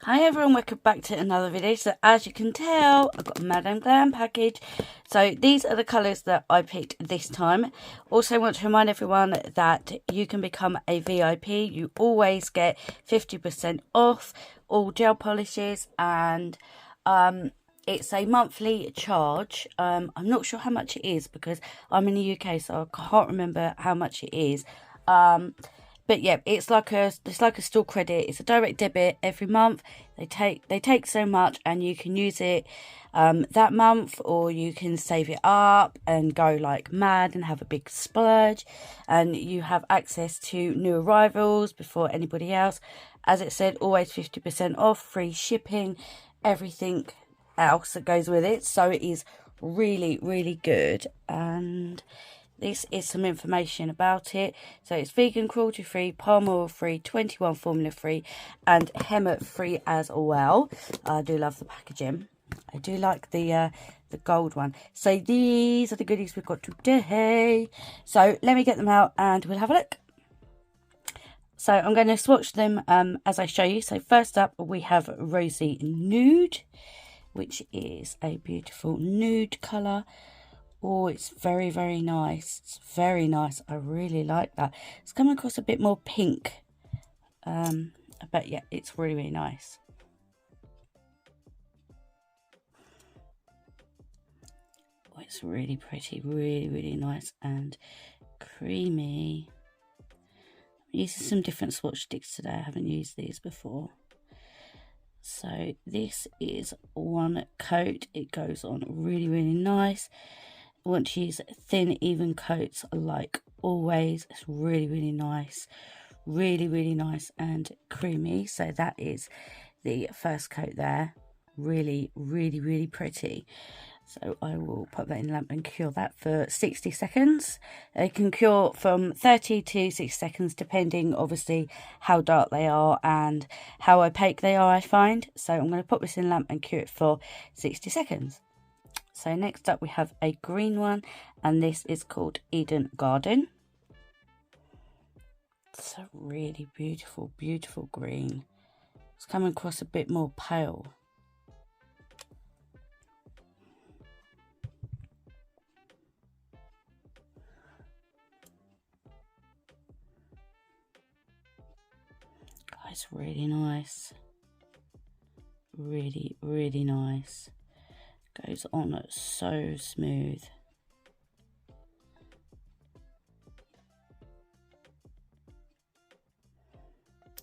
Hi everyone, welcome back to another video. So as you can tell, I've got a Madame Glam package. So these are the colours that I picked this time. Also want to remind everyone that you can become a VIP. You always get 50% off all gel polishes, and it's a monthly charge. I'm not sure how much it is because I'm in the UK, so I can't remember how much it is. But yeah, it's like a store credit. It's a direct debit every month. They take so much, and you can use it that month, or you can save it up and go like mad and have a big splurge. And you have access to new arrivals before anybody else. As it said, always 50% off, free shipping, everything else that goes with it. So it is really, really good. And this is some information about it. So it's vegan, cruelty free, palm oil free, 21 formula free, and hemp free as well. I do love the packaging. I do like the gold one. So these are the goodies we've got today. So let me get them out and we'll have a look. So I'm going to swatch them as I show you. So first up we have Rosy Nude, which is a beautiful nude colour. Oh, it's very, very nice. It's very nice. I really like that. It's coming across a bit more pink. But yeah, it's really, really nice. Oh, it's really pretty. Really, really nice and creamy. I'm using some different swatch sticks today. I haven't used these before. So this is one coat. It goes on really, really nice. I want to use thin, even coats like always. It's really, really nice. Really, really nice and creamy. So that is the first coat there. Really, really, really pretty. So I will put that in the lamp and cure that for 60 seconds. They can cure from 30 to 60 seconds, depending obviously how dark they are and how opaque they are, I find. So I'm going to put this in the lamp and cure it for 60 seconds. So next up we have a green one, and this is called Eden Garden. It's a really beautiful, beautiful green. It's coming across a bit more pale. Oh, it's really nice. Really, really nice. Goes on so smooth.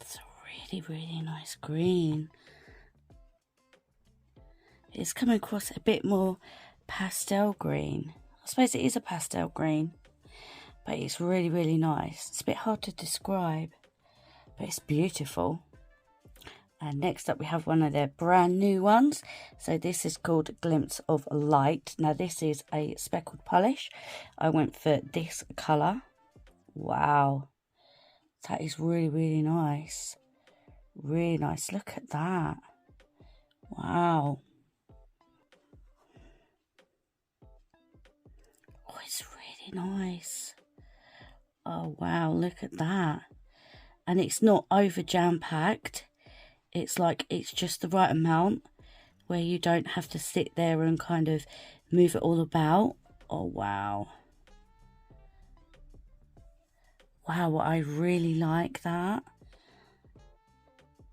It's a really, really nice green. It's coming across a bit more pastel green. I suppose it is a pastel green, but it's really, really nice. It's a bit hard to describe, but it's beautiful. And next up we have one of their brand new ones. So this is called Glimpse of Light. Now this is a speckled polish. I went for this colour. Wow. That is really, really nice. Really nice. Look at that. Wow. Oh, it's really nice. Oh, wow. Look at that. And it's not over jam-packed. It's like it's just the right amount where you don't have to sit there and kind of move it all about. Oh, wow. Wow, I really like that.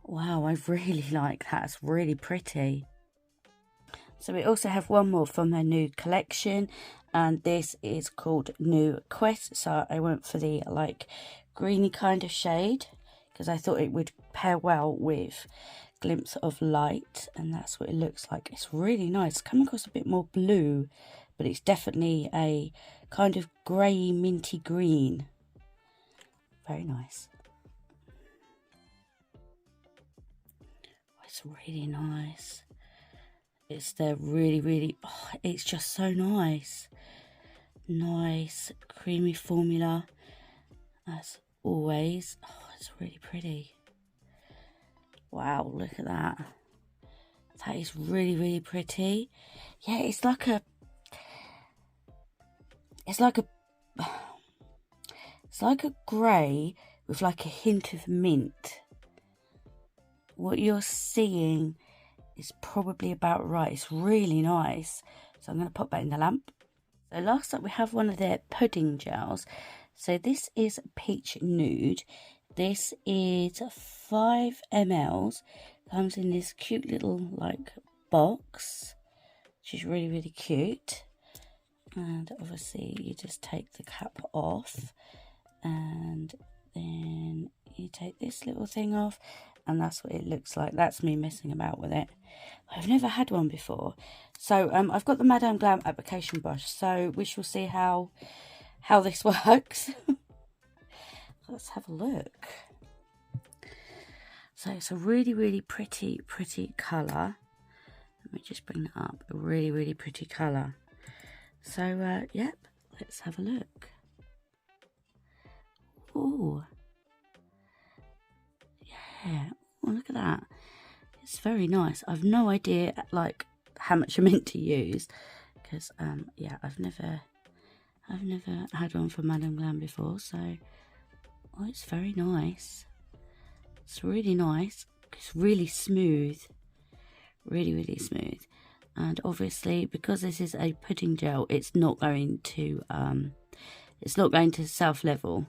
Wow, I really like that. It's really pretty. So we also have one more from their nude collection, and this is called New Quest. So I went for the like greeny kind of shade because I thought it would pair well with Glimpse of Light, and that's what it looks like. It's really nice. Coming across a bit more blue, but it's definitely a kind of grey minty green. Very nice. It's really nice. It's the really, really, oh, it's just so nice. Nice creamy formula as always. Oh, it's really pretty. Wow, look at that. That is really, really pretty. Yeah, it's like a grey with like a hint of mint. what you're seeing is probably about right. It's really nice. So I'm going to pop that in the lamp. So last up we have one of their pudding gels. So this is Peach Nude. This is 5 ml. Comes in this cute little like box, which is really, really cute. And obviously you just take the cap off, and then you take this little thing off, and that's what it looks like. That's me messing about with it. I've never had one before. So I've got the Madame Glam application brush, so we shall see how this works. Let's have a look. So it's a really, really pretty colour. Let me just bring that up. A really, really pretty colour. So yep, let's have a look. Oh yeah, oh, look at that. It's very nice. I've no idea like how much I'm meant to use, because yeah, I've never had one from Madame Glam before. So oh, it's very nice. It's really nice. It's really smooth, really smooth. And obviously because this is a pudding gel, it's not going to self level,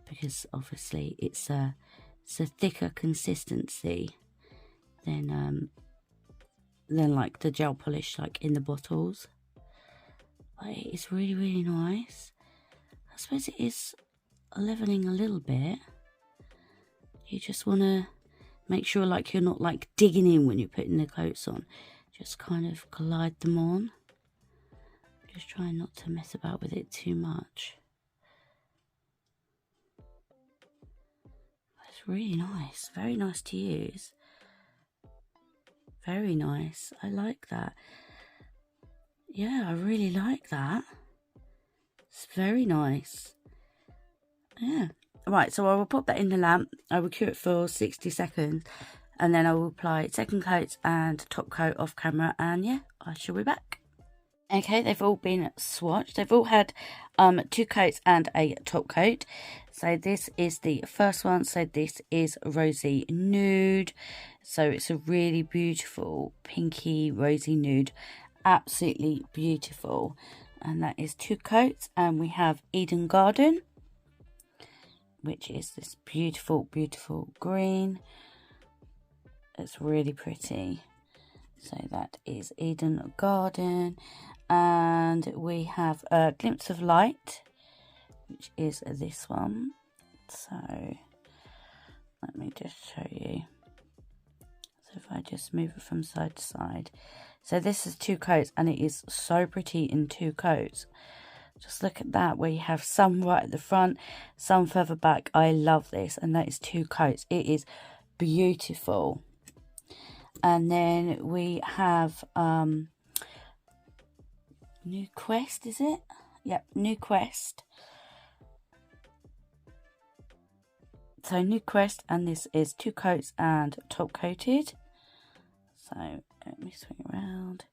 because obviously it's a thicker consistency than like the gel polish like in the bottles. But it's really nice. I suppose it is leveling a little bit. You just want to make sure like you're not like digging in when you're putting the coats on. Just kind of glide them on. Just trying not to mess about with it too much. It's really nice. Very nice to use. Very nice. I like that. Yeah, I really like that. It's very nice. Yeah. Right, so I will pop that in the lamp. I will cure it for 60 seconds. And then I will apply second coat and top coat off camera. And yeah, I shall be back. Okay, they've all been swatched. They've all had 2 coats and a top coat. So this is the first one. So this is Rosy Nude. So it's a really beautiful pinky rosy nude. Absolutely beautiful. And that is 2 coats. And we have Eden Garden, which is this beautiful green. It's really pretty. So that is Eden Garden. And we have a Glimpse of Light, which is this one. So let me just show you. So if I just move it from side to side. So this is 2 coats, and it is so pretty in 2 coats. Just look at that, where you have some right at the front, some further back. I love this, and that is 2 coats. It is beautiful. And then we have New Quest, is it? Yep, New Quest. So New Quest, and this is 2 coats and top coated. So let me swing around.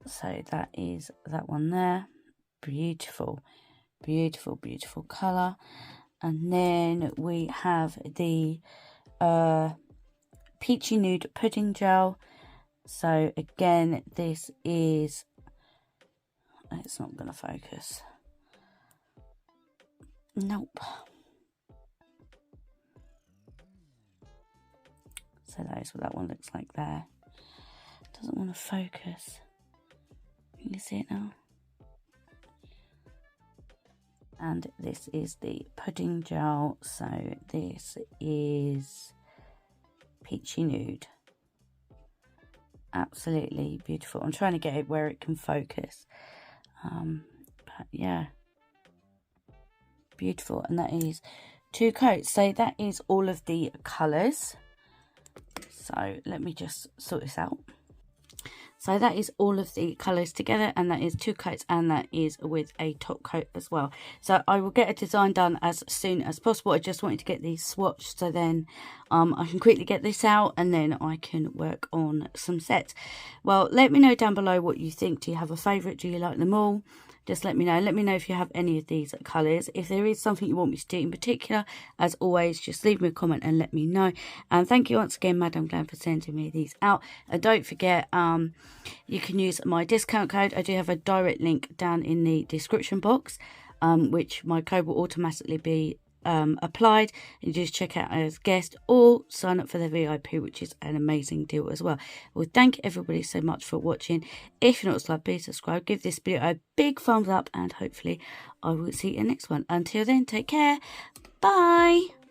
So that is that one there. Beautiful colour. And then we have the Peachy Nude Pudding Gel. So again, this is, it's not going to focus. Nope. So that is what that one looks like there. Doesn't want to focus. You can see it now. And this is the pudding gel. So this is Peachy Nude. Absolutely beautiful. I'm trying to get it where it can focus. But yeah, beautiful. And that is 2 coats. So that is all of the colours. So let me just sort this out. So that is all of the colours together, and that is 2 coats, and that is with a top coat as well. So I will get a design done as soon as possible. I just wanted to get these swatched, so then I can quickly get this out, and then I can work on some sets. Well, let me know down below what you think. Do you have a favourite? Do you like them all? just let me know. Let me know if you have any of these colours. If there is something you want me to do in particular, as always, just leave me a comment and let me know. And thank you once again, Madam Glam, for sending me these out. And don't forget, you can use my discount code. I do have a direct link down in the description box, which my code will automatically be applied. You just check out as guest or sign up for the VIP, which is an amazing deal as well. Well, thank everybody so much for watching. If you're not subscribed, please subscribe, give this video a big thumbs up, and hopefully I will see you in the next one. Until then, take care. Bye.